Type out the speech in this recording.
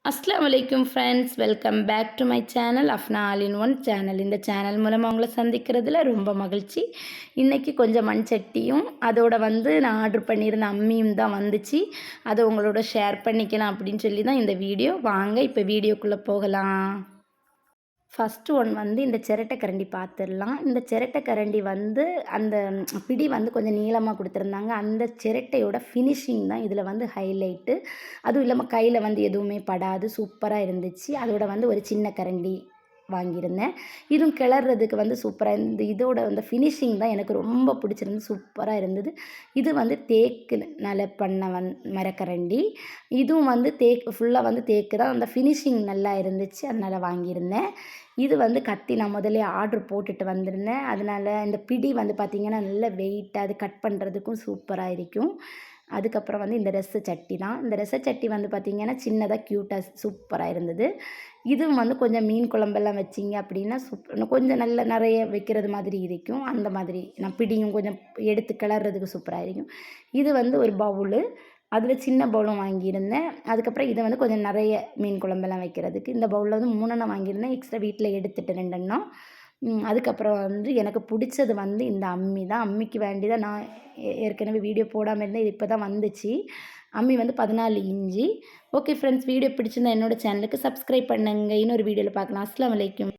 அஸ்ஸலாமு அலைக்கும் friends, welcome back to my channel Afna all in one channel. இந்த channel மூலமாக உங்களை சந்திக்கிறதுல ரொம்ப மகிழ்ச்சி. இன்றைக்கி கொஞ்சம் மண் சட்டியும் அதோட நான் ஆர்டர் பண்ணியிருந்த அம்மியும் தான் வந்துச்சு. அதை உங்களோட ஷேர் பண்ணிக்கலாம் அப்படின்னு சொல்லி தான் இந்த வீடியோ. வாங்க இப்போ வீடியோக்குள்ளே போகலாம். ஃபஸ்ட்டு ஒன் இந்த சிரட்டை கரண்டி பார்த்துடலாம். இந்த சிரட்டை கரண்டி அந்த பிடி கொஞ்சம் நீளமாக கொடுத்துருந்தாங்க. அந்த சிரட்டையோட ஃபினிஷிங் தான் இதில் ஹைலைட்டு. அதுவும் இல்லாமல் கையில் எதுவுமே படாது, சூப்பராக இருந்துச்சு. அதோட ஒரு சின்ன கரண்டி வாங்கியிருந்தேன். இதுவும் கிளறதுக்கு சூப்பராக இந்த இதோட ஃபினிஷிங் தான் எனக்கு ரொம்ப பிடிச்சிருந்து, சூப்பராக இருந்தது. இது தேக்குனால பண்ண மரக்கரண்டி. இதுவும் தேக்கு ஃபுல்லாக தேக்கு தான். அந்த ஃபினிஷிங் நல்லா இருந்துச்சு, அதனால் வாங்கியிருந்தேன். இது கத்தி நான் முதல்லே ஆர்டர் போட்டுட்டு வந்திருந்தேன். அதனால் இந்த பிடி பார்த்திங்கன்னா நல்ல வெயிட்டாக, அது கட் பண்ணுறதுக்கும் சூப்பராக இருக்கும். அதுக்கப்புறம் இந்த ரச சட்டி தான். இந்த ரச சட்டி பார்த்திங்கன்னா சின்னதாக க்யூட்டாக சூப்பராக இருந்தது. இதுவும் கொஞ்சம் மீன் குழம்பெல்லாம் வச்சிங்க அப்படின்னா கொஞ்சம் நல்ல நிறைய வைக்கிறது மாதிரி இருக்கும். அந்த மாதிரி நான் பிடியும் கொஞ்சம் எடுத்து கிளறதுக்கு சூப்பராக இருக்கும். இது ஒரு பவுலு, அதில் சின்ன பவுலும் வாங்கியிருந்தேன். அதுக்கப்புறம் இதை கொஞ்சம் நிறைய மீன் குழம்பெல்லாம் வைக்கிறதுக்கு இந்த பவுலில் 3 எண்ணம் வாங்கியிருந்தேன். எக்ஸ்ட்ரா வீட்டில் எடுத்துட்டு 2 எண்ணம். அதுக்கப்புறம் எனக்கு பிடிச்சது இந்த அம்மி தான். அம்மிக்கு வேண்டி தான் நான் ஏற்கனவே வீடியோ போடாமல் இருந்தேன். இது இப்போ தான் வந்துச்சு. அம்மி 14 இன்ச்சு. ஓகே ஃப்ரெண்ட்ஸ், வீடியோ பிடிச்சிருந்தா என்னோடய சேனலுக்கு சப்ஸ்கிரைப் பண்ணுங்கள். இன்னொரு வீடியோவில் பார்க்கலாம். அஸ்ஸலாமு அலைக்கும்.